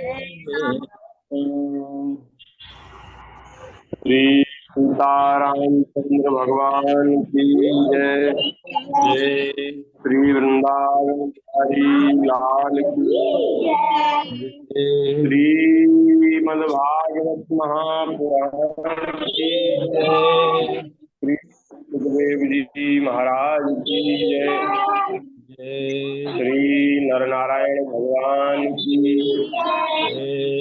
श्री सीतारामचंद्र भगवान की जय। जय श्री वृंदावन बिहारी लाल की जय। श्रीमद्भागवत महापुराण की जय। श्री सुखदेव जी महाराज की जय। जय श्री नरनारायण भगवान की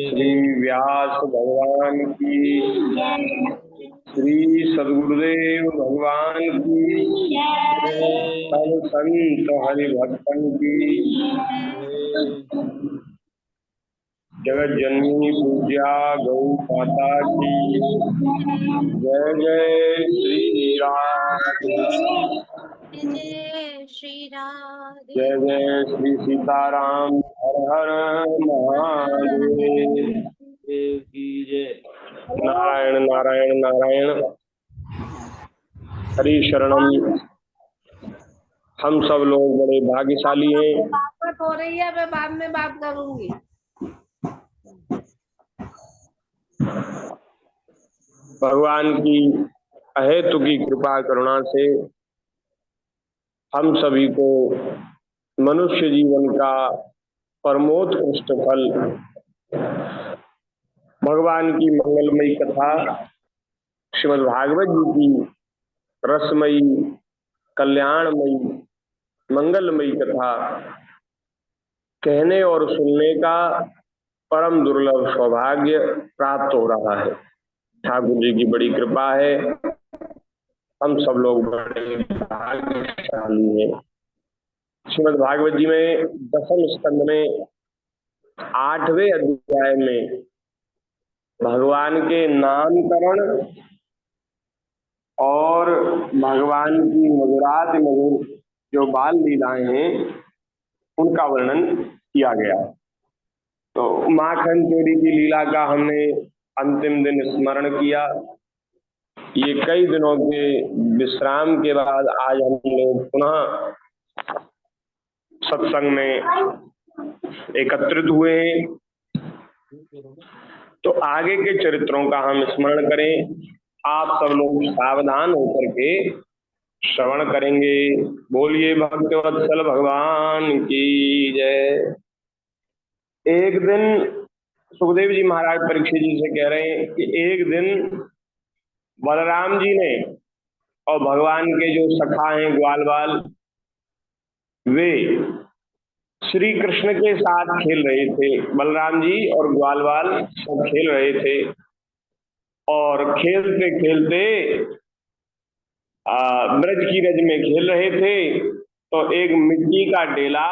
श्री व्यास भगवान की श्री सद्गुरुदेव भगवान की सब संत हरि भक्तन की जगत जननी पूज्या गौ माता की जय। जय श्री राधे। जय श्री राधे। जय जय श्री सीताराम। हर हर महादेव की जय। नारायण नारायण नारायण। हरि शरणम। हम सब लोग बड़े भाग्यशाली हैं। बात हो रही है, मैं बाद में बात करूंगी। भगवान की अहेतु की कृपा करुणा से हम सभी को मनुष्य जीवन का परमोत्कृष्ट फल भगवान की मंगलमयी कथा श्रीमद् भागवत जी की रसमयी कल्याणमयी मंगलमयी कथा कहने और सुनने का परम दुर्लभ सौभाग्य प्राप्त हो रहा है। ठाकुर जी की बड़ी कृपा है। हम सब लोग बड़े भाग्यशाली हैं। श्रीमद् भागवत जी में दसम स्कंद में 8वें अध्याय में भगवान के नामकरण और भगवान की मधुराति मधुर जो बाल लीलाएं हैं उनका वर्णन किया गया। तो माखन चोरी की लीला का हमने अंतिम दिन स्मरण किया। ये कई दिनों के विश्राम के बाद आज हम लोग पुनः सत्संग में एकत्रित हुए हैं। तो आगे के चरित्रों का हम स्मरण करें। आप सब लोग सावधान होकर के श्रवण करेंगे। बोलिए भक्तवत्सल भगवान की जय। एक दिन सुखदेव जी महाराज परीक्षित जी से कह रहे हैं कि एक दिन बलराम जी ने और भगवान के जो सखा हैं ग्वाल बाल, वे श्री कृष्ण के साथ खेल रहे थे। बलराम जी और ग्वाल बाल सब खेल रहे थे और खेलते खेलते ब्रज की रज में खेल रहे थे। तो एक मिट्टी का डेला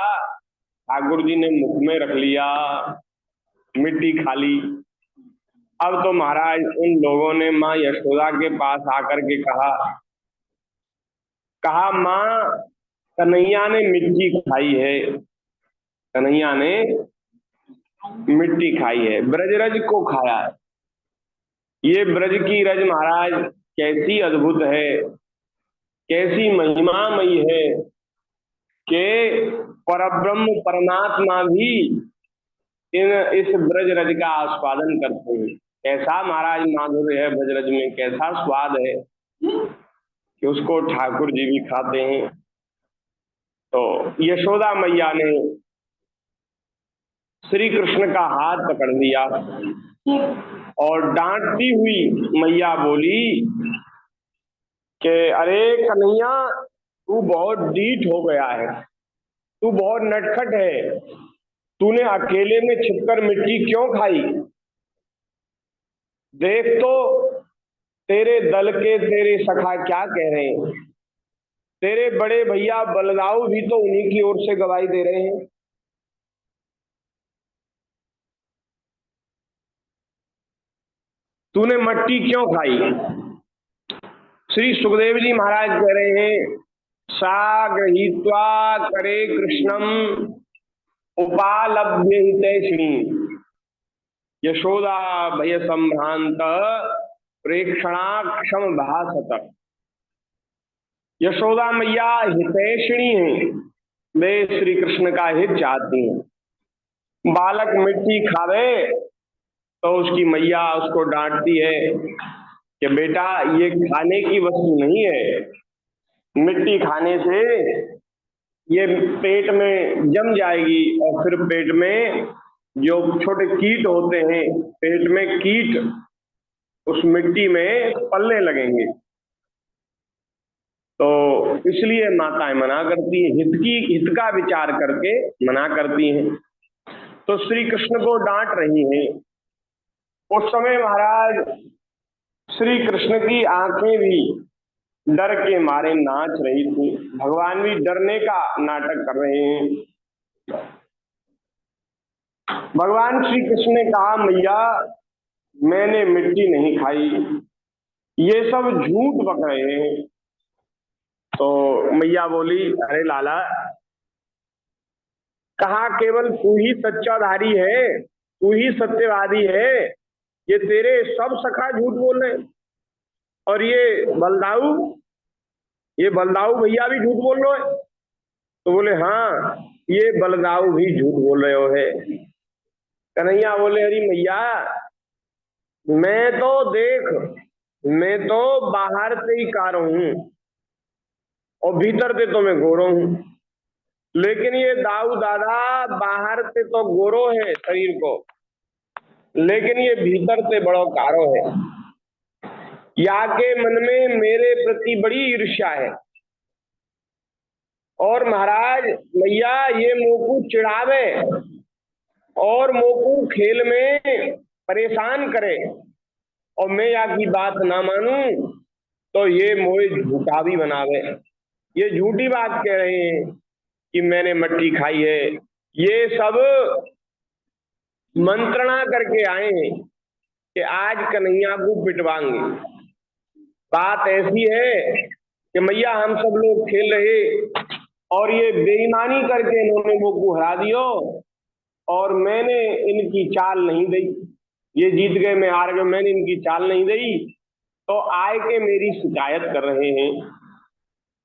ठाकुर जी ने मुख में रख लिया, मिट्टी खा ली। अब तो महाराज उन लोगों ने माँ यशोदा के पास आकर के कहा माँ कन्हैया ने मिट्टी खाई है, कन्हैया ने मिट्टी खाई है, ब्रजरज को खाया है। ये ब्रज की रज महाराज कैसी अद्भुत है, कैसी महिमामयी है कि परब्रह्म परमात्मा भी इस ब्रज रज का आस्वादन करते हैं। कैसा महाराज माधुर्य है ब्रज रज में, कैसा स्वाद है कि उसको ठाकुर जी भी खाते हैं। तो यशोदा मैया ने श्री कृष्ण का हाथ पकड़ लिया और डांटती हुई मैया बोली कि अरे कन्हैया तू बहुत डीठ हो गया है, तू बहुत नटखट है, तूने अकेले में छिपकर मिट्टी क्यों खाई? देख तो तेरे दल के तेरे सखा क्या कह रहे हैं, तेरे बड़े भैया बलदाऊ भी तो उन्हीं की ओर से गवाही दे रहे हैं। तूने मट्टी क्यों खाई? श्री सुखदेव जी महाराज कह रहे हैं सा गृहीत्वा करे कृष्णम उपालभ्य हितैषिणी यशोदा भय संभ्रांत प्रेक्षणाक्षम भासत। यशोदा मैया हितैषिणी हैं, वे श्री कृष्ण का हित चाहती हैं। बालक मिट्टी खावे तो उसकी मैया उसको डांटती है कि बेटा ये खाने की वस्तु नहीं है, मिट्टी खाने से ये पेट में जम जाएगी और फिर पेट में जो छोटे कीट होते हैं, पेट में कीट उस मिट्टी में पलने लगेंगे। तो इसलिए माताएं मना करती हैं, हित का विचार करके मना करती हैं। तो श्री कृष्ण को डांट रही हैं। उस समय महाराज श्री कृष्ण की आंखें भी डर के मारे नाच रही थी। भगवान भी डरने का नाटक कर रहे हैं। भगवान श्री कृष्ण ने कहा, मैया मैंने मिट्टी नहीं खाई, ये सब झूठ बक रहे हैं। तो मैया बोली, अरे लाला, कहा केवल तू ही सच्चाधारी है, तू ही सत्यवादी है, ये तेरे सब सखा झूठ बोल रहे, और ये बलदाऊ भैया भी झूठ बोल रहे हैं। तो बोले, हाँ ये बलदाऊ भी झूठ बोल रहे हो है। कन्हैया बोले, अरे मैया मैं तो बाहर से ही कारो हूं और भीतर से तो मैं गोरो हूं, लेकिन ये दाऊ दादा बाहर से तो गोरो है शरीर को, लेकिन ये भीतर से बड़ो कारो है। या के मन में मेरे प्रति बड़ी ईर्ष्या है, और महाराज मैया ये मोकू चिढ़ावे और मोकू खेल में परेशान करे, और मैं या की बात ना मानूं तो ये मोए झूठा भी बनावे। ये झूठी बात कह रहे हैं कि मैंने मट्टी खाई है। ये सब मंत्रणा करके आए हैं कि आज कन्हैया को पिटवाएंगे। बात ऐसी है कि मैया हम सब लोग खेल रहे और ये बेईमानी करके इन्होंने वो को हरा दियो, और मैंने इनकी चाल नहीं दी। ये जीत गए, मैं हार गया, मैंने इनकी चाल नहीं दी, तो आए के मेरी शिकायत कर रहे हैं।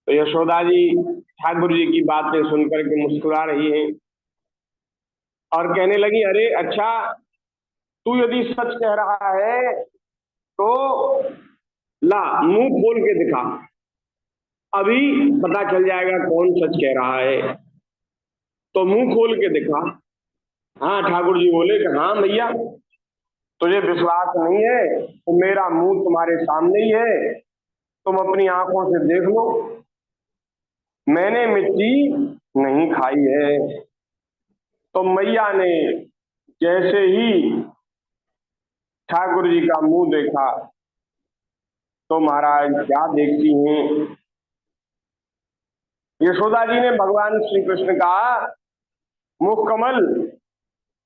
तो यशोदा जी ठाकुर जी की बातें सुनकर के मुस्कुरा रही हैं और कहने लगी, अरे अच्छा, तू यदि सच कह रहा है तो ला मुंह खोल के दिखा, अभी पता चल जाएगा कौन सच कह रहा है। तो मुंह खोल के दिखा। हाँ ठाकुर जी बोले कि हाँ भैया, तुझे विश्वास नहीं है तो मेरा मुंह तुम्हारे सामने ही है, तुम अपनी आंखों से देख लो, मैंने मिट्टी नहीं खाई है। तो मैया ने जैसे ही ठाकुर जी का मुंह देखा तो महाराज क्या देखती हैं, यशोदा जी ने भगवान श्री कृष्ण का मुख कमल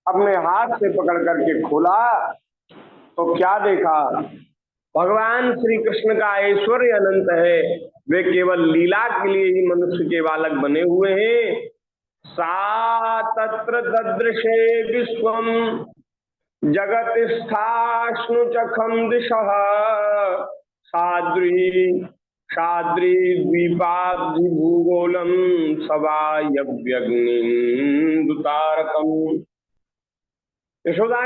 अपने हाथ से पकड़ करके खोला तो क्या देखा, भगवान श्री कृष्ण का ऐश्वर्य अनंत है, वे केवल लीला के लिए ही मनुष्य के बालक बने हुए हैं। सा तत्र ददृशे विश्वम जगत स्थाश्नु चखम दिशः साद्री द्वीपाब्धि भूगोलम सवायव्यग्निन्दुतारकम। यशोदा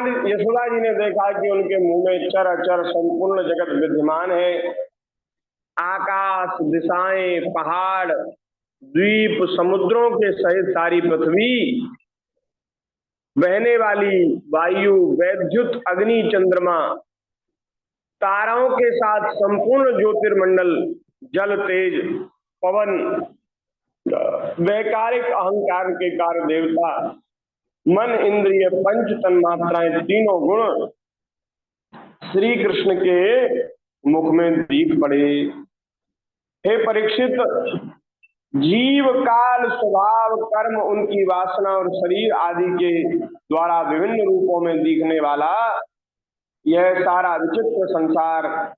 जी ने देखा कि उनके मुंह में चर अचर संपूर्ण जगत विद्यमान है। आकाश, दिशाएं, पहाड़, द्वीप, समुद्रों के सहित सारी पृथ्वी, बहने वाली वायु, वैद्युत, अग्नि, चंद्रमा, ताराओं के साथ संपूर्ण ज्योतिर्मंडल, जल, तेज, पवन, वैकारिक अहंकार के कार्य देवता, मन, इंद्रिय, पंच तन्मात्राएं, तीनों गुण श्री कृष्ण के मुख में दिख पड़े। हे परीक्षित, जीव, काल, स्वभाव, कर्म, उनकी वासना और शरीर आदि के द्वारा विभिन्न रूपों में दिखने वाला यह सारा विचित्र संसार,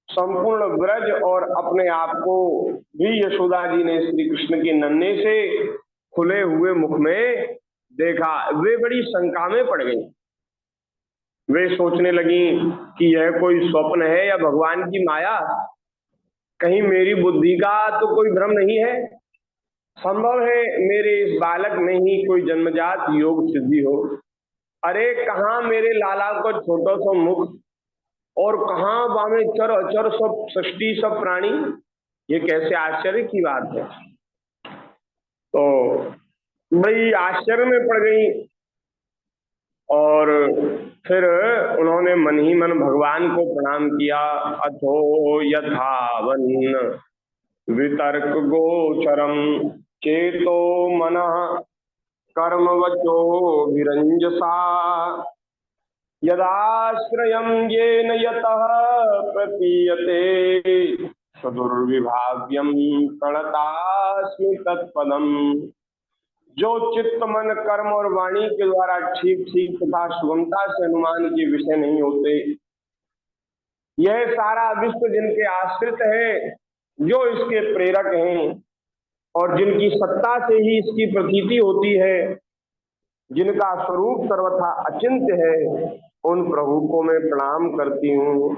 संपूर्ण ब्रज और अपने आप को भी यशोदा जी ने श्री कृष्ण के नन्हे से खुले हुए मुख में देखा। वे बड़ी शंका में पड़ गई। वे सोचने लगी कि यह कोई स्वप्न है या भगवान की माया, कहीं मेरी बुद्धि का तो कोई भ्रम नहीं है, संभव है मेरे इस बालक में ही कोई जन्मजात योग सिद्धि हो। अरे कहाँ मेरे लाला को छोटो सो मुख और कहाँ बामे चर अचर सब सृष्टि सब प्राणी, ये कैसे आश्चर्य की बात है। तो बड़ी आश्चर्य में पड़ गई और फिर उन्होंने मन ही मन भगवान को प्रणाम किया। अथो यथावन वितर्क गोचरम चेतो मनः कर्म वचो विरंजसा यदाश्रयं येन यतः प्रतीयते सदुर्विभाव्यम प्रणतास्मि तत्पदम। जो चित्त मन कर्म और वाणी के द्वारा ठीक ठीक तथा सुगमता से अनुमान के विषय नहीं होते, यह सारा विश्व जिनके आश्रित है, जो इसके प्रेरक हैं और जिनकी सत्ता से ही इसकी प्रतीति होती है, जिनका स्वरूप सर्वथा अचिंत्य है, उन प्रभु को मैं प्रणाम करती हूँ।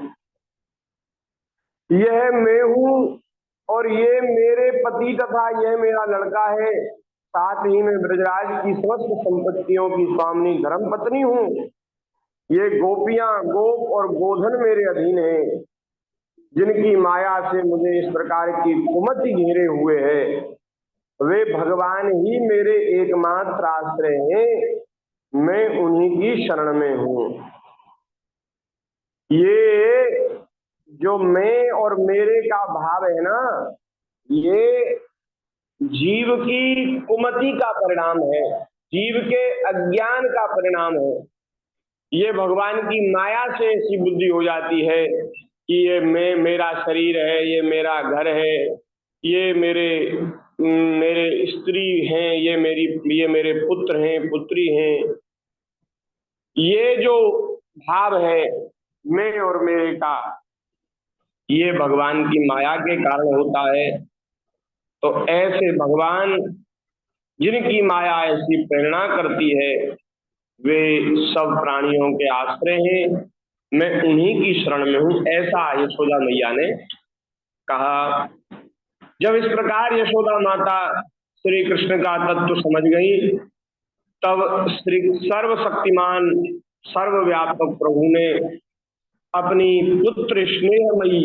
यह मैं हूँ और ये मेरे पति तथा यह मेरा लड़का है। साथ ही मैं ब्रजराज की समस्त संपत्तियों की स्वामिनी धर्म पत्नी हूँ। ये गोपियां, गोप और गोधन मेरे अधीन हैं, जिनकी माया से मुझे इस प्रकार की कुमति घेरे हुए है। वे भगवान ही मेरे एकमात्र आश्रय हैं, मैं उन्हीं की शरण में हूँ। ये जो मैं और मेरे का भाव है ना, ये जीव की कुमति का परिणाम है, जीव के अज्ञान का परिणाम है। ये भगवान की माया से ऐसी बुद्धि हो जाती है कि ये मैं, मेरा शरीर है, ये मेरा घर है, ये मेरे मेरे स्त्री हैं, ये मेरे पुत्र हैं, पुत्री हैं। ये जो भाव है मैं और मेरे का, ये भगवान की माया के कारण होता है। तो ऐसे भगवान जिनकी माया ऐसी प्रेरणा करती है, वे सब प्राणियों के आश्रय हैं, मैं उन्हीं की शरण में हूं, ऐसा यशोदा मैया ने कहा। जब इस प्रकार यशोदा माता श्री कृष्ण का तत्व समझ गई, तब श्री सर्वशक्तिमान सर्वव्यापक प्रभु ने अपनी पुत्र स्नेहमयी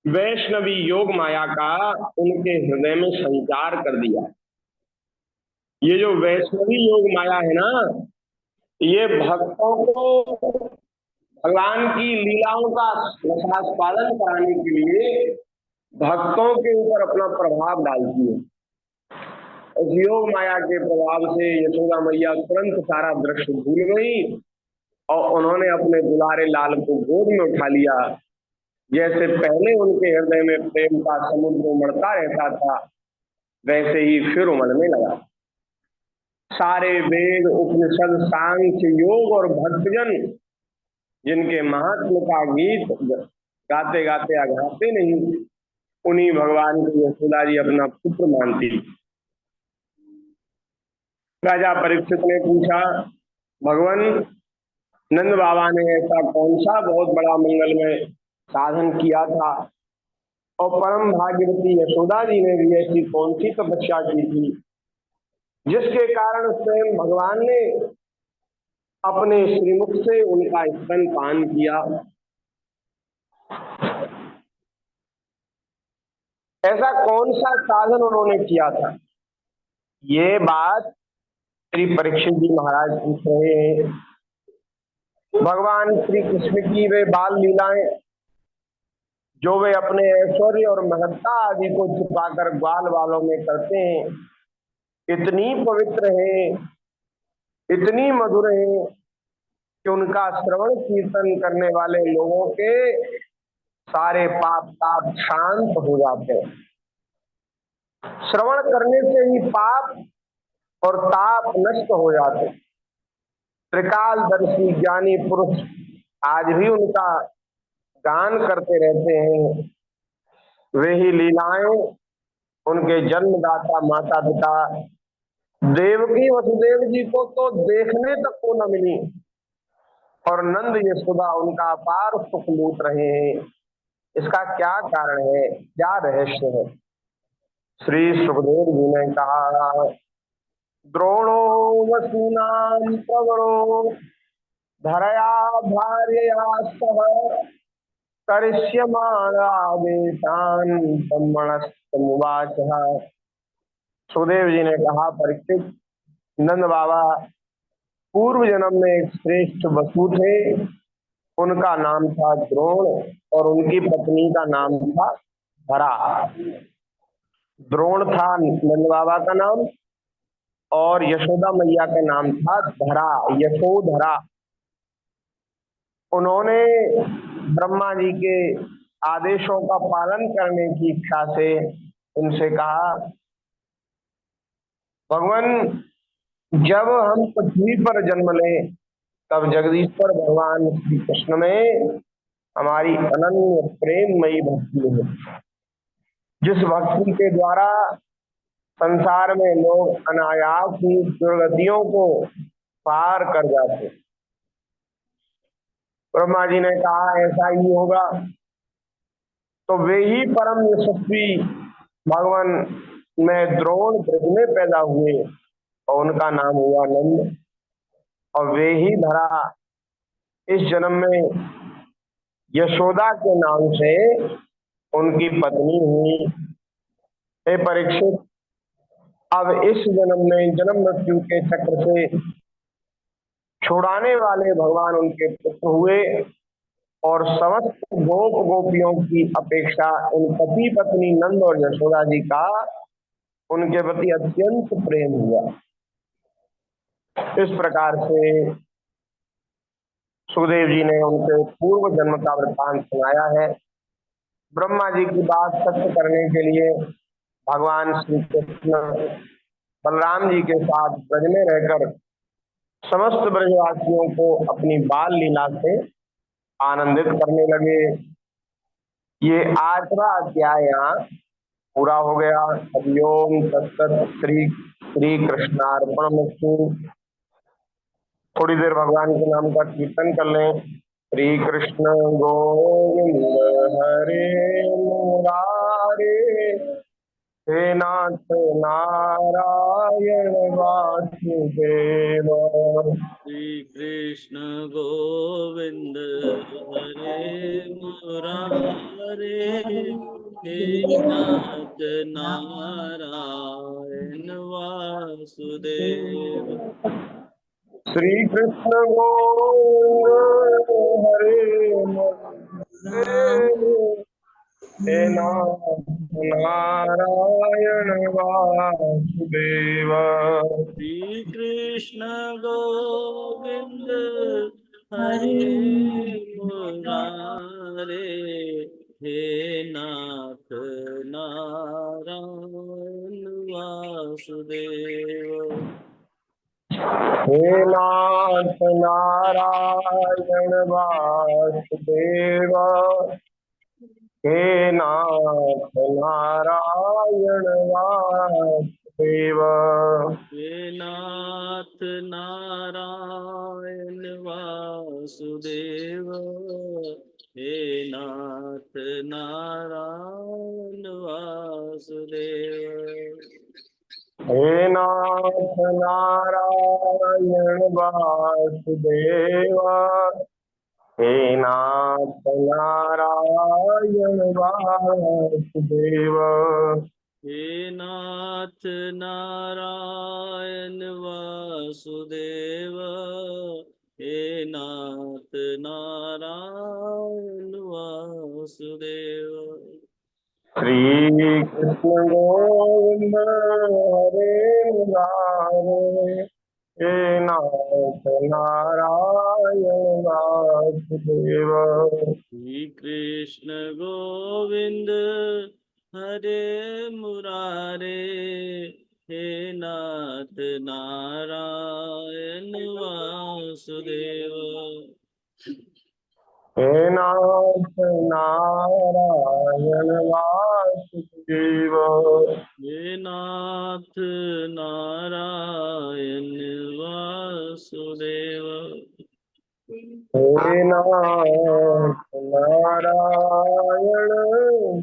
वैष्णवी योग माया का उनके हृदय में संचार कर दिया। ये जो वैष्णवी योग माया है ना, ये भक्तों को भगवान की लीलाओं का रसास्वादन कराने के लिए भक्तों के ऊपर अपना प्रभाव डालती है। उस योग माया के प्रभाव से यशोदा मैया तुरंत सारा दृश्य भूल गई और उन्होंने अपने दुलारे लाल को गोद में उठा लिया। जैसे पहले उनके हृदय में प्रेम का समुद्र उमड़ता रहता था, वैसे ही फिर उमड़ने लगा। सारे वेद, उपनिषद, सांख्य, योग और भक्तजन जिनके महात्म का गीत गाते गाते अघाते नहीं, उन्हीं भगवान को यशोदा जी अपना पुत्र मानती। राजा परीक्षित ने पूछा, भगवान नंद बाबा ने ऐसा कौन सा बहुत बड़ा मंगलमय साधन किया था और परम भाग्यवती यशोदा जी ने भी ऐसी कौन सी तपस्या की थी, जिसके कारण स्वयं भगवान ने अपने श्रीमुख से उनका स्तन पान किया। ऐसा कौन सा साधन उन्होंने किया था? ये बात श्री परीक्षित जी महाराज पूछ रहे हैं। भगवान श्री कृष्ण की वे बाल लीलाएं जो वे अपने ऐश्वर्य और महत्ता आदि को छुपाकर ग्वाल वालों में करते हैं, इतनी पवित्र है, इतनी मधुर है कि उनका श्रवण कीर्तन करने वाले लोगों के सारे पाप ताप शांत हो जाते हैं। श्रवण करने से ही पाप और ताप नष्ट हो जाते। त्रिकालदर्शी ज्ञानी पुरुष आज भी उनका गान करते रहते हैं। वे ही लीलाएं उनके जन्मदाता माता पिता देवकी वसुदेव जी को तो देखने तक को न मिली और नंद यशोदा उनका अपार सुख लूट रहे हैं। इसका क्या कारण है, क्या रहस्य है? श्री सुखदेव जी ने कहा, द्रोणो वसूनां प्रवरो धरया भार्यया सह करिष्यमाणादेशान् ब्रह्मणस्तमुवाचः। सुखदेव जी ने कहा, परीक्षित, नंद बाबा पूर्व जन्म में एक श्रेष्ठ वसु थे, उनका नाम था द्रोण और उनकी पत्नी का नाम था धरा। द्रोण था नंद बाबा का नाम और यशोदा मैया का नाम था धरा, यशोधरा। उन्होंने ब्रह्मा जी के आदेशों का पालन करने की इच्छा से उनसे कहा, भगवान, जब हम पृथ्वी पर जन्म लें तब जगदीश्वर भगवान श्री कृष्ण में हमारी अनन्य प्रेममयी भक्ति है, जिस भक्ति के द्वारा संसार में लोग अनायास ही दुर्गतियों को पार कर जाते। ब्रह्मा जी ने कहा, ऐसा ही होगा। तो वे ही परम यशस्वी भगवान में द्रोण ब्रज में पैदा हुए और उनका नाम हुआ नंद, और वे ही धरा इस जन्म में यशोदा के नाम से उनकी पत्नी हुई। हे परीक्षित, अब इस जन्म में जन्म मृत्यु के चक्र से छुड़ाने वाले भगवान उनके पुत्र हुए और समस्त गोप गोपियों की अपेक्षा उन पति पत्नी नंद और यशोदा जी का उनके प्रति अत्यंत प्रेम हुआ। इस प्रकार से सुखदेव जी ने उनके पूर्व जन्म का वृत्तांत सुनाया है। ब्रह्मा जी की बात सत्य करने के लिए भगवान श्री कृष्ण बलराम जी के साथ ब्रज में रहकर समस्त ब्रजवासियों को अपनी बाल लीला से आनंदित करने लगे। ये 8वां अध्याय यहाँ पूरा हो गया। हरिओम तत्सत। श्री कृष्णार्पणमस्तु। थोड़ी देर भगवान के नाम का कीर्तन कर लें। श्री कृष्ण गोविंद हरे मुरारे, हे नाथ नारायण वासुदेव। श्री कृष्ण गोविंद हरे मुरारे, हे नाथ नारायण वासुदेव। श्री कृष्ण गोविंद हरे मुरारे, हे नाथ नारायण वासुदेव। श्री कृष्ण गोविंद हरे मुरारे, हे नाथ नारायण वासुदेव। हे नाथ नारायण वासुदेव, हे नाथ नारायण वासुदेव। हे नाथ नारायण वासुदेव, हे नाथ नारायण वासुदेव। हे नाथ नारायण वासुदेव, हे नाथ नारायण वासुदेव। हे नाथ नारायण वासुदेव, हे नाथ नारायण वासुदेव। श्री कृष्ण गोविंद हरे मुरारे, हे नाथ नारायण वासुदेव। श्री कृष्ण गोविंद हरे मुरारे, हे नाथ नारायण वासुदेव। हे नाथ नारायण वासुदेव। हे नाथ नारायण वासुदेव। हे नाथ नारायण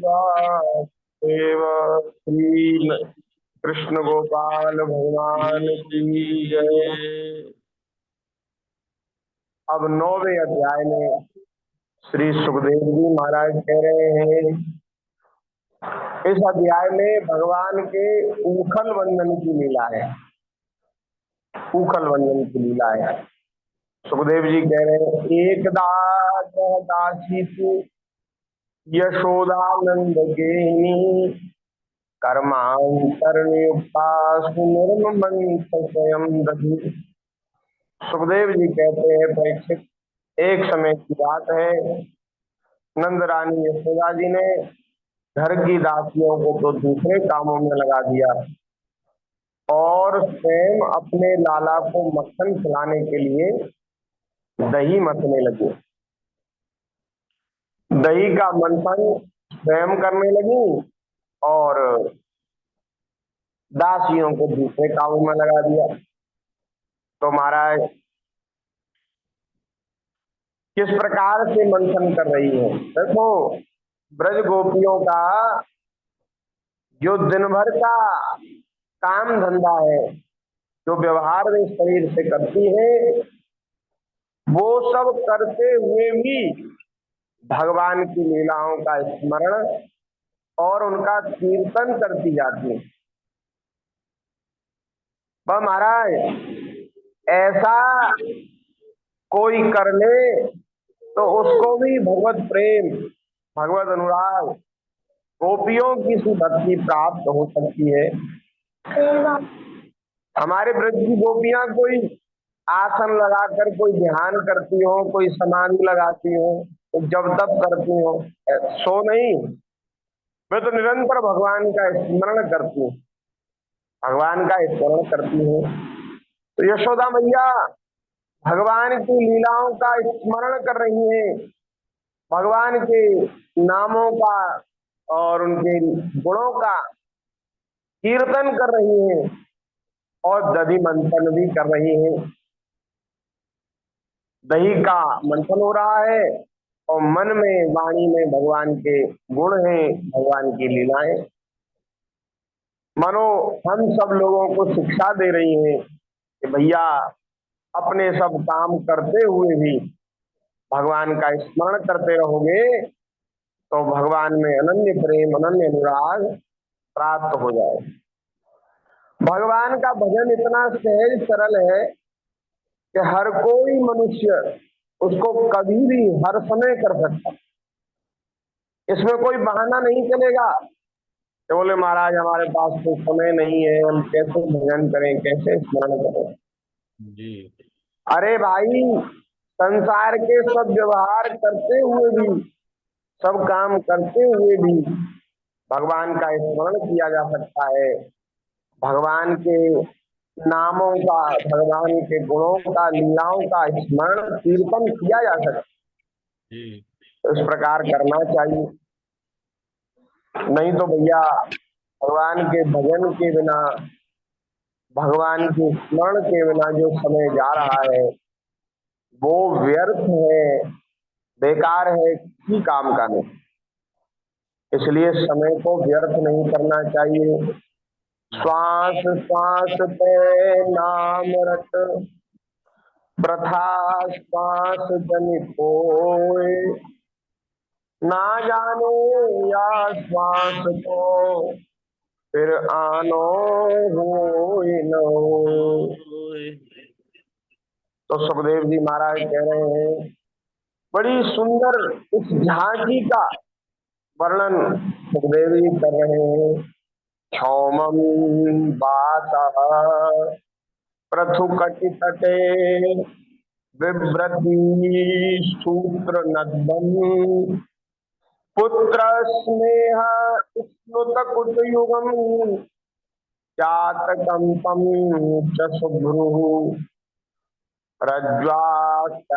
वासुदेव। श्री कृष्ण गोपाल भगवान की जय। अब 9वें अध्याय में श्री सुखदेव जी महाराज कह रहे हैं, इस अध्याय में भगवान के ऊखल वंदन की लीला है। ऊखल वंदन की लीला है। सुखदेव जी कह रहे हैं, एकदा दासी यशोदानंद गेनी कर्मांतर नियुक्ता सुनिर्मंथ स्वयं दधि। सुखदेव जी कहते हैं, परीक्षित, एक समय की बात है, नंद रानी यशोदा जी ने घर की दासियों को तो दूसरे कामों में लगा दिया और स्वयं अपने लाला को मक्खन खिलाने के लिए दही मथने लगी। दही का मंथन स्वयं करने लगी और दासियों को दूसरे कामों में लगा दिया। तो महाराज किस प्रकार से मंथन कर रही है? देखो, ब्रज गोपियों का जो दिन भर का काम धंधा है, जो व्यवहार वे शरीर से करती है, वो सब करते हुए भी भगवान की लीलाओं का स्मरण और उनका कीर्तन करती जाती है। वह महाराज ऐसा कोई कर ले तो उसको भी भगवत प्रेम, भगवत अनुराग, गोपियों की सी भक्ति प्राप्त हो सकती है। हमारे ब्रज की गोपियां कोई आसन लगाकर कोई ध्यान करती हो, कोई समाधि लगाती हो, जब तब करती हो, सो नहीं, मैं तो निरंतर भगवान का स्मरण करती हूँ, भगवान का स्मरण करती हूँ। तो यशोदा मैया भगवान की लीलाओं का स्मरण कर रही हैं, भगवान के नामों का और उनके गुणों का कीर्तन कर रही हैं और दधि मंथन भी कर रही हैं। दही का मंथन हो रहा है और मन में, वाणी में भगवान के गुण हैं, भगवान की लीलाएं। मानो हम सब लोगों को शिक्षा दे रही हैं कि भैया अपने सब काम करते हुए भी भगवान का स्मरण करते रहोगे तो भगवान में अनन्य प्रेम, अनन्य अनुराग प्राप्त हो जाए। भगवान का भजन इतना सहज सरल है कि हर कोई मनुष्य उसको कभी भी हर समय कर सकता। इसमें कोई बहाना नहीं चलेगा कि बोले महाराज हमारे पास तो समय नहीं है, हम कैसे भजन करें, कैसे स्मरण करें जी। अरे भाई, संसार के सब व्यवहार करते हुए भी, सब काम करते हुए भी भगवान का स्मरण किया जा सकता है। भगवान के नामों का, भगवान के गुणों का, लीलाओं का स्मरण कीर्तन किया जा सकता है। तो इस प्रकार करना चाहिए। नहीं तो भैया भगवान के भजन के बिना, भगवान के स्मरण के बिना जो समय जा रहा है वो व्यर्थ है, बेकार है, किसी काम का नहीं। इसलिए समय को व्यर्थ नहीं करना चाहिए। श्वास श्वास पे नाम रट, प्रथा श्वास जन कोय, ना जाने या श्वास को फिर आनो हो न हो। तो सुखदेव जी महाराज कह रहे हैं, बड़ी सुंदर इस झांकी का वर्णन सुखदेव जी कर रहे हैं। क्षौमं वातः पृथु कटि तटे बिभ्रति सूत्र नद्दम, पुत्र स्नेह स्नुत कुट युगम जातकंपम च शुभ्रु, रज्ज्वाकर्षश्रम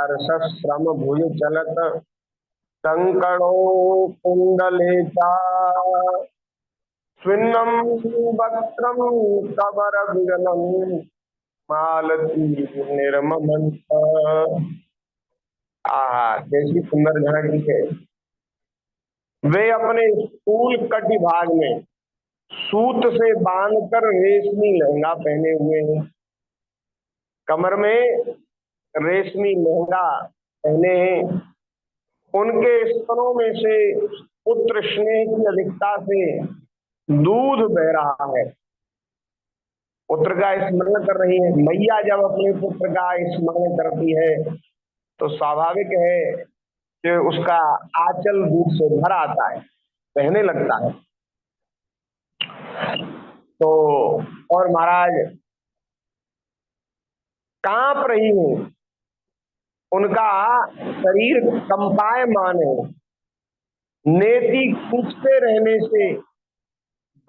भुज चलत कंकणो कुंडले चा, स्विन्नम वक्त्रम कबर विगलम मालती निर्ममंत। कैसी सुंदर झांकी है। वे अपने स्थूल कटि भाग में सूत से बांधकर रेशमी लहंगा पहने हुए हैं, कमर में रेशमी लहंगा पहने हैं। उनके स्तनों में से पुत्र स्नेह की अधिकता से दूध बह रहा है। पुत्र का स्मरण कर रही है। मैया जब अपने पुत्र का स्मरण करती है तो स्वाभाविक है कि उसका आंचल दूध से भर आता है, बहने लगता है। तो और महाराज कांप रही है, उनका शरीर कंपायमान है। नेति खींचते रहने से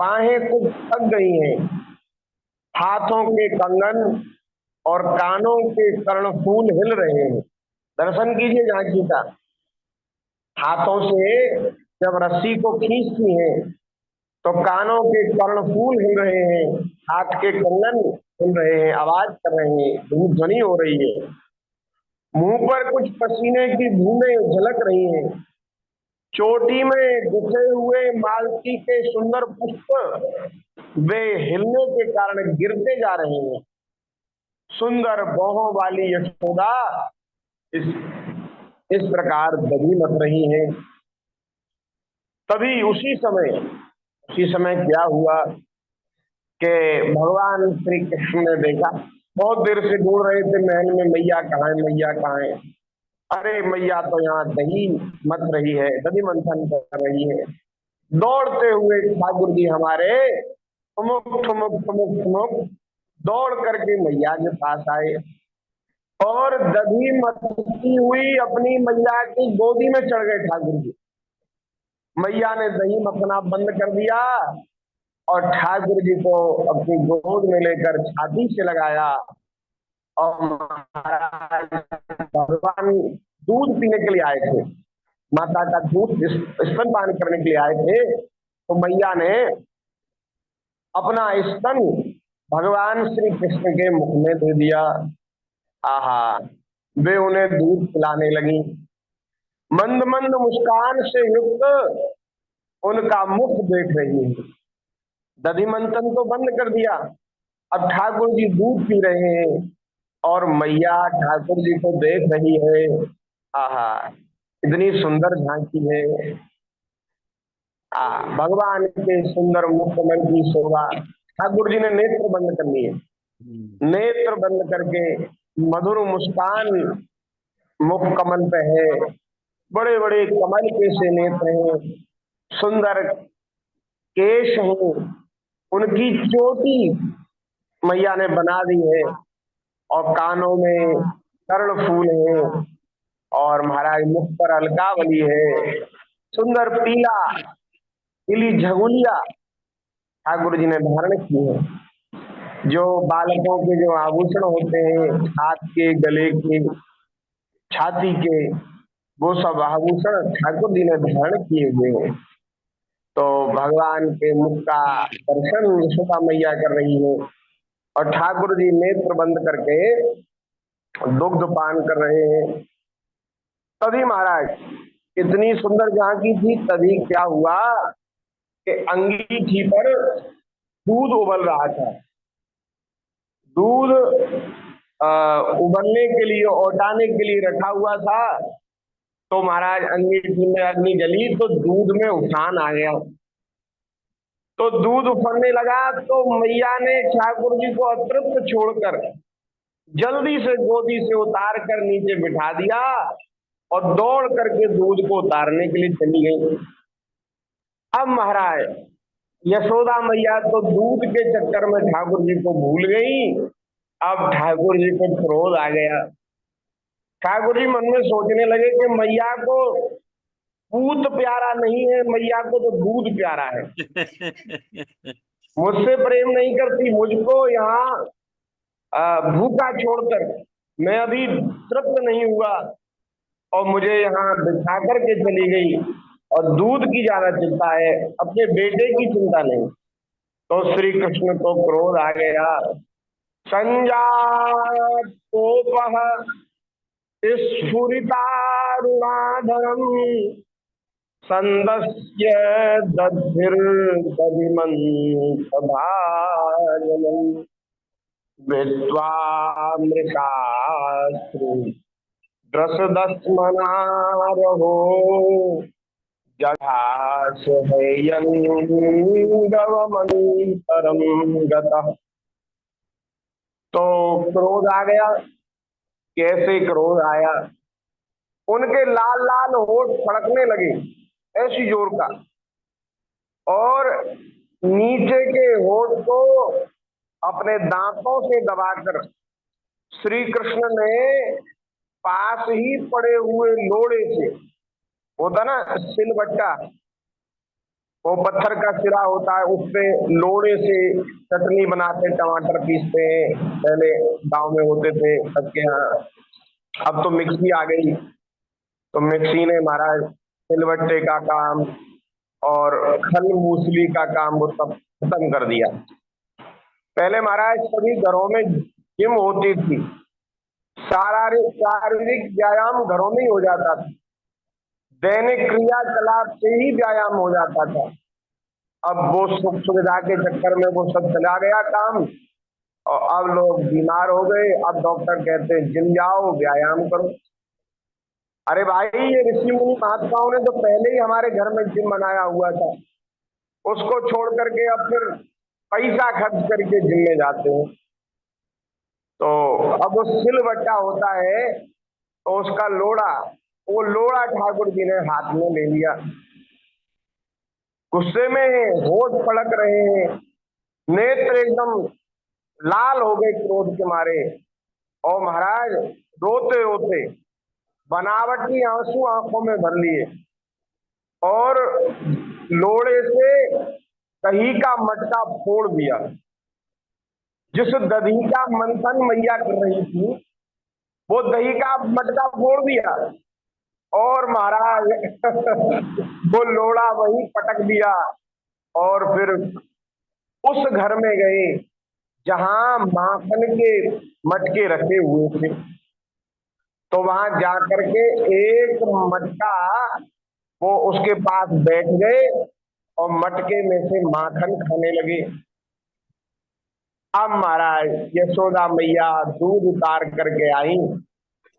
बाहें कुछ थक गई हैं। हाथों के कंगन और कानों के कर्णफूल हिल रहे हैं। दर्शन कीजिए झांकी का। हाथों से जब रस्सी को खींचती हैं तो कानों के कर्णफूल हिल रहे हैं, हाथ के कंगन हिल रहे हैं, आवाज कर रहे हैं, धूप ध्वनि हो रही है। मुंह पर कुछ पसीने की बूंदें झलक रही हैं। चोटी में गुथे हुए मालती के सुंदर पुष्प वे हिलने के कारण गिरते जा रहे हैं। सुंदर बाहों वाली यशोदा इस प्रकार दबी मत रही है। तभी उसी समय क्या हुआ कि भगवान श्री कृष्ण ने देखा, बहुत देर से ढूंढ रहे थे महल में मैया कहाँ है, मैया कहाँ है। अरे मैया तो यहाँ दही मत रही है, दही मंथन कर रही है। दौड़ते हुए ठाकुर जी हमारे ठुमुक ठुमुक ठुमुक ठुमुक दौड़ करके मैया के पास आए और दधी मथती हुई अपनी मैया की गोदी में चढ़ गए ठाकुर जी। मैया ने दही मथना बंद कर दिया और ठाकुर जी को अपनी गोद में लेकर छाती से लगाया और महाराज भगवान दूध पीने के लिए आए थे, माता का दूध स्तनपान करने के लिए आए थे। तो मैया ने अपना स्तन भगवान श्री कृष्ण के मुख में दे दिया। आहा, वे उन्हें दूध पिलाने लगी। मंद मंद मुस्कान से युक्त उनका मुख देख रही है। दधी मंथन तो बंद कर दिया, अब ठाकुर जी दूध पी रहे हैं और मैया ठाकुर जी को देख रही है। आहा, इतनी सुंदर झांकी है। भगवान के सुंदर मुखमल की शोभा। ठाकुर जी ने नेत्र बंद कर लिए, नेत्र बंद करके मधुर मुस्कान मुख कमल पे है, बड़े बड़े कमल के से नेत्र हैं, सुंदर केश हैं, उनकी चोटी मैया ने बना दी है और कानों में कर्ण फूल है और महाराज मुख पर अलकावली है। सुंदर पीली झगुलिया ठाकुर जी ने धारण की है। जो बालकों के जो आभूषण होते हैं, हाथ के, गले के, छाती के, वो सब आभूषण ठाकुर जी ने धारण किए हुए हैं। तो भगवान के मुख का दर्शन यशोदा मैया कर रही है और ठाकुर जी नेत्र बंद करके दुग्ध पान कर रहे हैं। तभी महाराज इतनी सुंदर झांकी थी, तभी क्या हुआ कि अंगीठी पर दूध उबल रहा था। दूध उबलने के लिए, औटाने के लिए रखा हुआ था। तो महाराज अंगीठी में अग्नि जली तो दूध में उफान आ गया। तो दूध उफरने लगा तो मैया ने ठाकुर जी को अतृप्त छोड़कर जल्दी से गोदी से उतार कर नीचे बिठा दिया और दौड़ करके दूध को उतारने के लिए चली गई। अब महाराज यशोदा मैया तो दूध के चक्कर में ठाकुर जी को भूल गई। अब ठाकुर जी को क्रोध आ गया। ठाकुर जी मन में सोचने लगे कि मैया को पूत प्यारा नहीं है, मैया को तो दूध प्यारा है। मुझसे प्रेम नहीं करती, मुझको यहाँ भूखा छोड़कर मैं अभी तृप्त नहीं हुआ और मुझे यहाँ बिठा करके चली गई और दूध की ज्यादा चिंता है, अपने बेटे की चिंता नहीं। तो श्री कृष्ण को क्रोध आ गया। संजात कोपः स्फुरितारुणाधरम् संदस्य दधिर्दधिमन्तभाजनम् विद्वामृताश्रु रसदस्मनारहो जघासहयन्गवमन्तरं गतः। तो क्रोध आ गया। कैसे क्रोध आया? उनके लाल लाल होठ फड़कने लगे ऐसी जोर का, और नीचे के होठ को अपने दांतों से दबाकर श्री कृष्ण ने पास ही पड़े हुए लोड़े से, होता ना सिलबट्टा, वो पत्थर का सिरा होता है, उससे लोड़े से चटनी बनाते, टमाटर पीसते हैं। पहले गांव में होते थे सबके यहाँ, अब तो मिक्सी आ गई, तो मिक्सी ने महाराज सिलबट्टे का काम और खल मूसली का काम वो सब खत्म कर दिया। पहले महाराज सभी घरों में जिम होती थी, शारीरिक व्यायाम घरों में ही हो जाता था, दैनिक क्रियाकलाप से ही व्यायाम हो जाता था। अब वो सुख सुविधा के चक्कर में वो सब चला गया काम, और अब लोग बीमार हो गए। अब डॉक्टर कहते हैं जिम जाओ, व्यायाम करो। अरे भाई, ये ऋषि मुनि महात्माओं ने तो पहले ही हमारे घर में जिम बनाया हुआ था, उसको छोड़ करके अब फिर पैसा खर्च करके जिम में जाते हैं। तो अब वो सिलबट्टा होता है, तो उसका लोड़ा, वो लोड़ा ठाकुर जी ने हाथ में ले लिया। गुस्से में है, होठ फड़क रहे हैं, नेत्र एकदम लाल हो गए क्रोध के मारे, और महाराज रोते रोते बनावटी आंसू आंखों में भर लिए, और लोड़े से दही का मटका फोड़ दिया। जिस दही का मंथन मैया कर रही थी, वो दही का मटका फोड़ दिया, और महाराज वो लोड़ा वही पटक दिया, और फिर उस घर में गए जहां माखन के मटके रखे हुए थे। तो वहां जाकर के एक मटका वो उसके पास बैठ गए और मटके में से माखन खाने लगे। अब महाराज यशोदा मैया दूध उतार करके आई,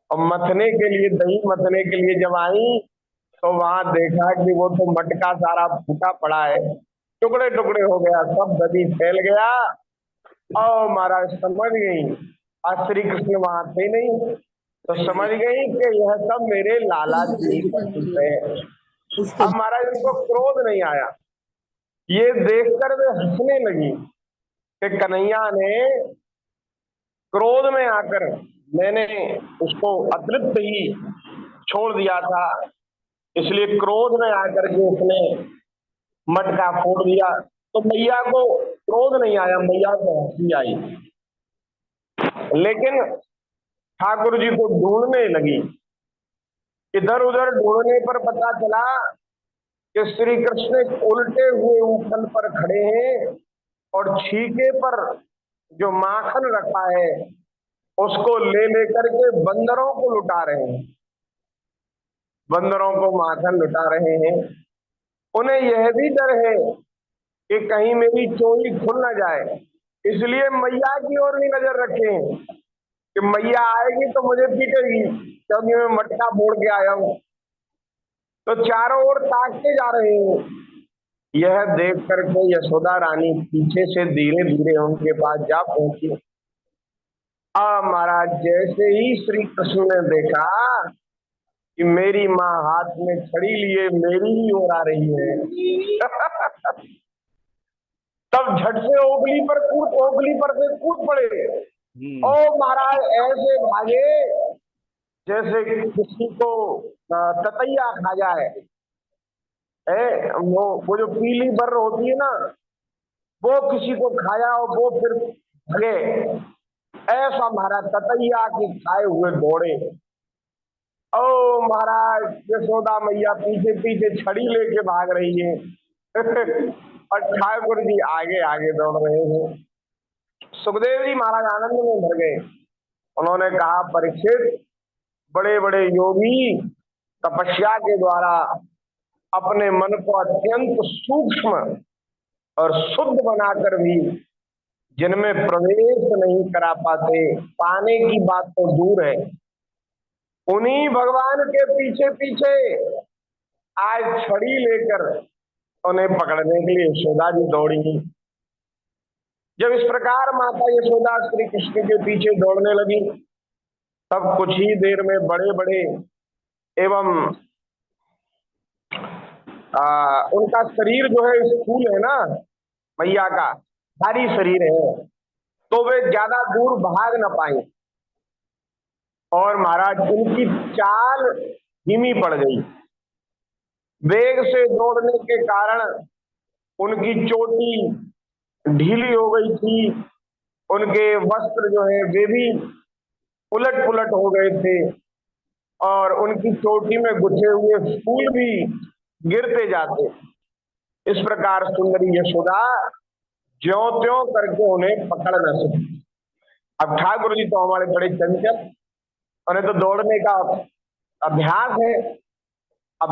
और मथने के लिए, दही मथने के लिए जब आई, तो वहां देखा कि वो तो मटका सारा फूटा पड़ा है, टुकड़े टुकड़े हो गया, सब दही फैल गया। और महाराज समझ गई, आज श्री कृष्ण वहां थे नहीं, तो समझ गई कि यह सब मेरे लाला जी करतूत है। अब महाराज उनको क्रोध नहीं आया, ये देखकर वे हंसने लगी कि कन्हैया ने क्रोध में आकर, मैंने उसको अतृप्त ही छोड़ दिया था, इसलिए क्रोध में आकर के उसने मटका फोड़ दिया। तो मैया को क्रोध नहीं आया, मैया को हंसी आई। लेकिन ठाकुर जी को ढूंढने लगी, इधर उधर ढूंढने पर पता चला कि श्री कृष्ण उल्टे हुए ऊपर पर खड़े हैं, और छीके पर जो माखन रखा है उसको ले लेकर के बंदरों को लुटा रहे हैं, बंदरों को माखन लुटा रहे हैं। उन्हें यह भी डर है कि कहीं मेरी चोरी खुल ना जाए, इसलिए मैया की ओर भी नजर रखे हैं कि मैया आएगी तो मुझे पीटेगी, क्योंकि मैं मटका फोड़ के आया हूं। तो चारों ओर ताकते जा रहे हैं। यह देख करके यशोदा रानी पीछे से धीरे धीरे उनके पास जा पहुंची। महाराज जैसे ही श्री कृष्ण ने देखा कि मेरी माँ हाथ में छड़ी लिए मेरी ही ओर आ रही है तब झट से ओखली पर से कूद पड़े, और महाराज ऐसे भागे जैसे किसी को ततैया खा जाए। वो जो पीली बर होती है ना, वो किसी को खाया और वो फिर भगे, ऐसा महाराज ततैया के खाए हुए दौड़े। ओ महाराज यशोदा मैया पीछे पीछे छड़ी लेके भाग रही है और ठाकुर जी आगे आगे दौड़ रहे हैं। सुखदेव जी महाराज आनंद में भर गए। उन्होंने कहा, परीक्षित, बड़े बड़े योगी तपस्या के द्वारा अपने मन को अत्यंत सूक्ष्म और शुद्ध बनाकर भी जिनमें प्रवेश नहीं करा पाते, पाने की बात तो दूर है, उन्हीं भगवान के पीछे पीछे आज छड़ी लेकर उन्हें पकड़ने के लिए यशोदा जी दौड़ी। जब इस प्रकार माता यशोदा श्री कृष्ण के पीछे दौड़ने लगी, तब कुछ ही देर में बड़े बड़े एवं उनका शरीर जो है स्थूल है ना, मैया का भारी शरीर है, तो वे ज्यादा दूर भाग न पाई और महाराज उनकी चाल धीमी पड़ गई। वेग से दौड़ने के कारण उनकी चोटी ढीली हो गई थी, उनके वस्त्र जो है वे भी उलट पुलट हो गए थे और उनकी चोटी में गुथे हुए फूल भी गिरते जाते। इस प्रकार सुंदरी यशोदा ज्यों त्यों करके उन्हें पकड़ न सकी। अब ठाकुर जी तो हमारे बड़े चंचल, उन्हें तो दौड़ने का अभ्यास है। अब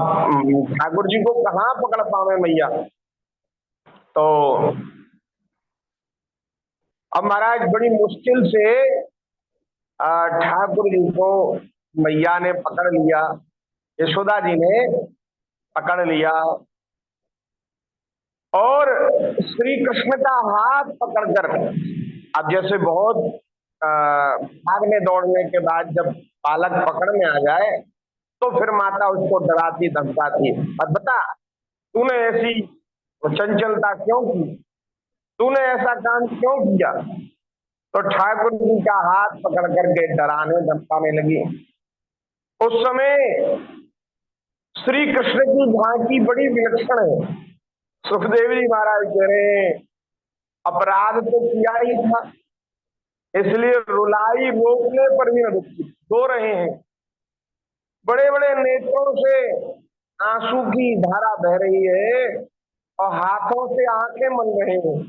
ठाकुर जी को कहाँ पकड़ पावे मैया, तो अब महाराज बड़ी मुश्किल से ठाकुर जी को मैया ने पकड़ लिया, यशोदा जी ने पकड़ लिया और श्री कृष्ण का हाथ पकड़कर, अब जैसे बहुत भागने दौड़ने के बाद जब बालक पकड़ में आ जाए तो फिर माता उसको डराती धमकाती, अब बता तूने ऐसी चंचलता क्यों की, तूने ऐसा काम क्यों किया। तो ठाकुर जी का हाथ पकड़ करके डराने धमकाने लगी। उस समय श्री कृष्ण की झांकी बड़ी विलक्षण है। सुखदेव जी महाराज कह रहे हैं अपराध तो किया ही था, इसलिए रुलाई रोकने पर भी रो रहे हैं। बड़े बड़े नेत्रों से आंसू की धारा बह रही है और हाथों से आंखें मन रहे हैं।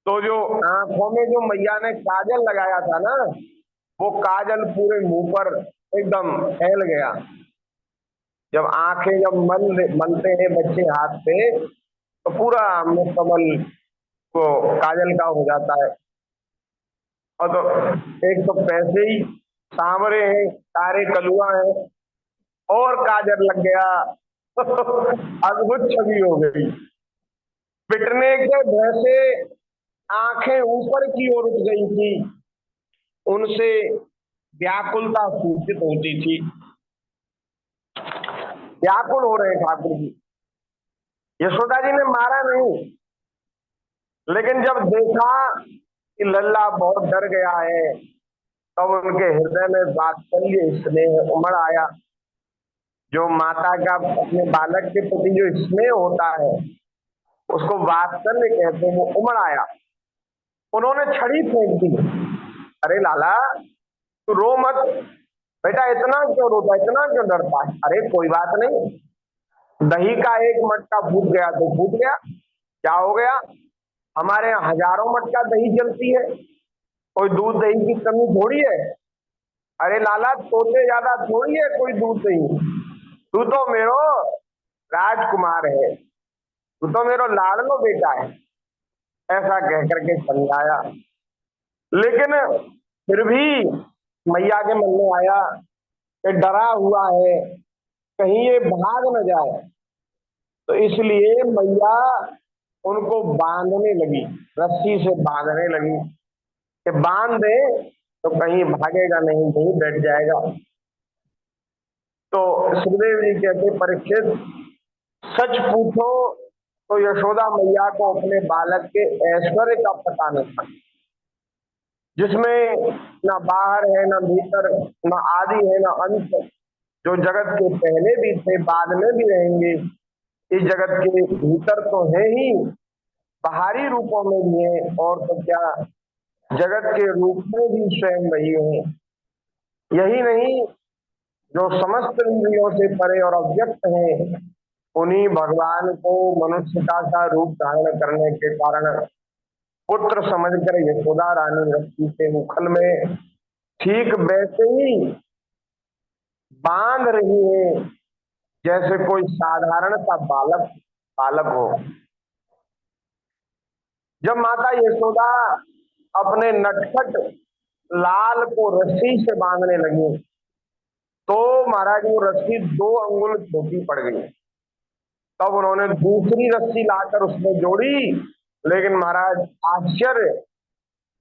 तो जो आंखों में जो मैया ने काजल लगाया था ना, वो काजल पूरे मुंह पर एकदम फैल गया। जब आंखें जब मलते हैं बच्चे हाथ से तो पूरा मुकम्मल को काजल का हो जाता है। और तो एक तो पैसे ही सांवरे हैं, तारे कलुआ है और काजल लग गया अद्भुत छवि हो गई। पिटने के भय से आंखें ऊपर की ओर उठ गई थी, उनसे व्याकुलता सूचित होती थी। व्याकुल हो रहे ठाकुर जी। यशोदा जी ने मारा नहीं, लेकिन जब देखा कि लल्ला बहुत डर गया है तब उनके हृदय में वात्सल्य स्नेह उमड़ आया। जो माता का अपने बालक के प्रति जो स्नेह होता है उसको वात्सल्य कहते हैं, वो उमड़ आया। उन्होंने छड़ी फेंक दी। अरे लाला तू रो मत बेटा, इतना क्यों रोता, इतना क्यों डरता है। अरे कोई बात नहीं, दही का एक मटका फूट गया तो फूट गया, क्या हो गया। हमारे यहाँ हजारों मटका दही जलती है, कोई दूध दही की कमी थोड़ी है। अरे लाला तोते ज्यादा थोड़ी है कोई दूध दही, तू तो मेरो राजकुमार है, तू तो मेरो लाडलो बेटा है, ऐसा कह करके समझाया। लेकिन फिर भी मैया के मन में आया कि डरा हुआ है कहीं ये भाग न जाए, तो इसलिए मैया उनको बांधने लगी, रस्सी से बांधने लगी कि बांध दे तो कहीं भागेगा नहीं, कहीं बैठ जाएगा। तो सुखदेव जी कहते परीक्षित सच पूछो तो यशोदा मैया को अपने बालक के ऐश्वर्य का पता नहीं था, जिसमें ना बाहर है ना भीतर, ना आदि है ना अंत, जो जगत के पहले भी थे बाद में भी रहेंगे, इस जगत के भीतर तो है ही, बाहरी रूपों में भी है, और तो क्या जगत के रूप में भी स्वयं वही है। यही नहीं, जो समस्त इंद्रियों से परे और अव्यक्त है, उन्हीं भगवान को मनुष्य का रूप धारण करने के कारण पुत्र समझकर यशोदा रानी रस्सी से मुखल में ठीक वैसे ही बांध रही है जैसे कोई साधारण सा बालक बालक हो। जब माता यशोदा अपने नटखट लाल को रस्सी से बांधने लगी तो महाराज वो रस्सी 2 अंगुल छोटी पड़ गई। तब उन्होंने दूसरी रस्सी लाकर उसमें जोड़ी, लेकिन महाराज आश्चर्य,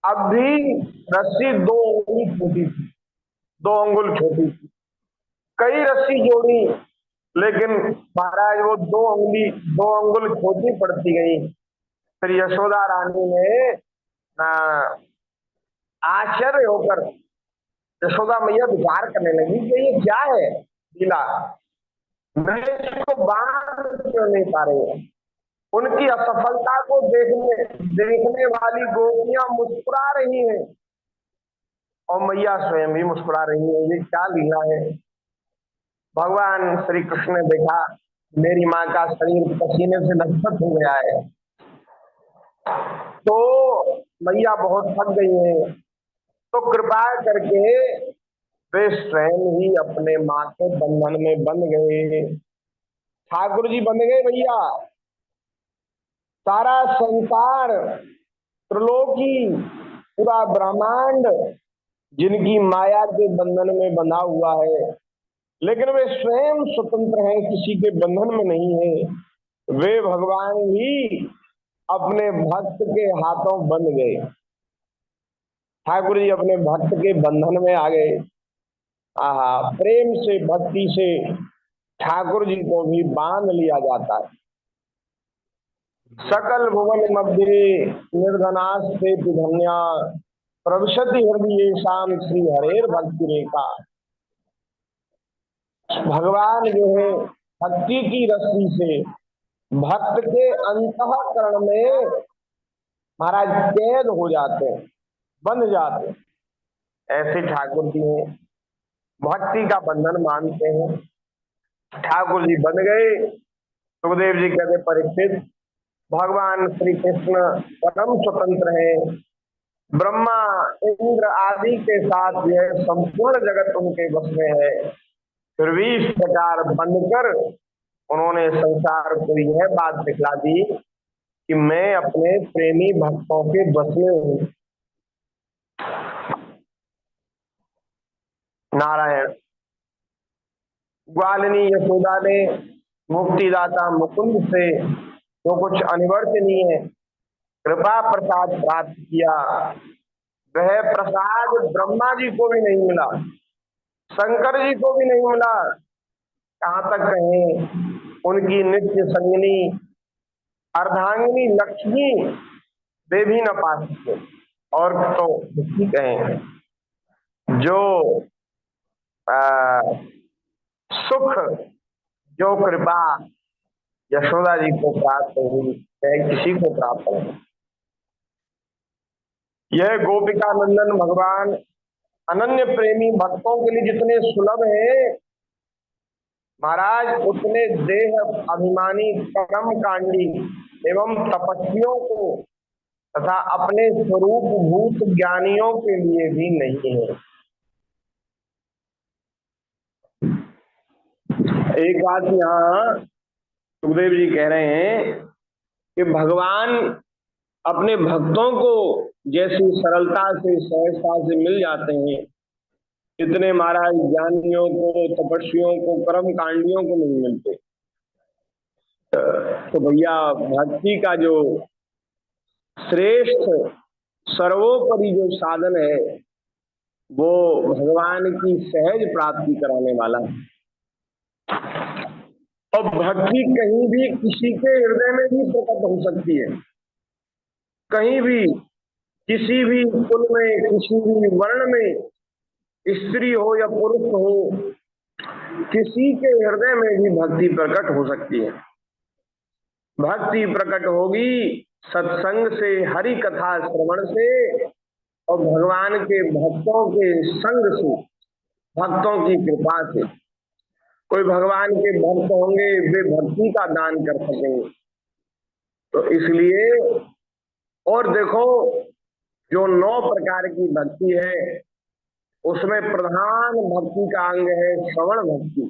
अब भी रस्सी 2 अंगुल छोटी थी, 2 अंगुल छोटी थी। कई रस्सी जोड़ी, लेकिन महाराज वो 2 अंगुल छोटी पड़ती गई। फिर यशोदा रानी ने आश्चर्य होकर यशोदा मैया विचार करने लगी कि ये क्या है लीला, मैं इसको बांध क्यों नहीं पा रही है। उनकी असफलता को देखने वाली गोपियां मुस्कुरा रही हैं और मैया स्वयं भी मुस्कुरा रही है। ये क्या लीला है। भगवान श्री कृष्ण ने देखा मेरी माँ का शरीर पसीने से लथपथ हो गया है, तो मैया बहुत थक गई है, तो कृपा करके वे स्वयं ही अपने माँ के बंधन में बंध गए। ठाकुर जी बंध गए भैया। सारा संसार, त्रिलोकी, पूरा ब्रह्मांड जिनकी माया के बंधन में बंधा हुआ है, लेकिन वे स्वयं स्वतंत्र हैं, किसी के बंधन में नहीं है। वे भगवान ही अपने भक्त के हाथों बंध गए। ठाकुर जी अपने भक्त के बंधन में आ गए। आहा, प्रेम से भक्ति से ठाकुर जी को भी बांध लिया जाता है। सकल भुवन मध्य निर्धनास्ते धन्या प्रविशति हृदय शाम श्री हरेर भक्ति रेखा। भगवान जो है भक्ति की रस्सी से भक्त के अंतःकरण में महाराज कैद हो जाते हैं, बंध जाते हैं। ऐसे ठाकुर जी हैं, भक्ति का बंधन मानते हैं। ठाकुर जी बन गए। सुखदेव जी कहते परीक्षित, भगवान श्री कृष्ण परम स्वतंत्र हैं। ब्रह्मा इंद्र आदि के साथ यह संपूर्ण जगत उनके वश में है, फिर भी इस प्रकार बनकर उन्होंने संसार को यह बात दिखला दी कि मैं अपने प्रेमी भक्तों के वश में हूँ। नारायण। ग्वालिनी यशोदा ने मुक्तिदाता मुकुंद से जो कुछ अनिवर्तनीय कृपा प्रसाद प्राप्त किया, वह प्रसाद ब्रह्मा जी को भी नहीं मिला, शंकर जी को भी नहीं मिला। कहां तक कहें उनकी नित्य संगिनी अर्धांगिनी लक्ष्मी वे भी न पा सके। और तो किसी कहें जो सुख, जो कृपा यशोदा जी को प्राप्त हुई वह किसी को प्राप्त नहीं। यह गोपिका नंदन भगवान अनन्य प्रेमी भक्तों के लिए जितने सुलभ है महाराज, उतने देह अभिमानी कर्म कांडी एवं तपस्वियों को तथा अपने स्वरूप भूत ज्ञानियों के लिए भी नहीं है। एक बात यहाँ सुखदेव जी कह रहे हैं कि भगवान अपने भक्तों को जैसी सरलता से सहजता से मिल जाते हैं, इतने महाराज ज्ञानियों को, तपस्वियों को, कर्म कांडियों को नहीं मिलते। तो भैया भक्ति का जो श्रेष्ठ सर्वोपरि जो साधन है वो भगवान की सहज प्राप्ति कराने वाला है। और भक्ति कहीं भी किसी के हृदय में भी प्रकट हो सकती है, कहीं भी, किसी भी कुल में, किसी भी वर्ण में, स्त्री हो या पुरुष हो, किसी के हृदय में भी भक्ति प्रकट हो सकती है। भक्ति प्रकट होगी सत्संग से, हरि कथा श्रवण से और भगवान के भक्तों के संग से, भक्तों की कृपा से। कोई भगवान के भक्त होंगे वे भक्ति का दान कर सकेंगे। तो इसलिए, और देखो जो 9 प्रकार की भक्ति है उसमें प्रधान भक्ति का अंग है श्रवण भक्ति।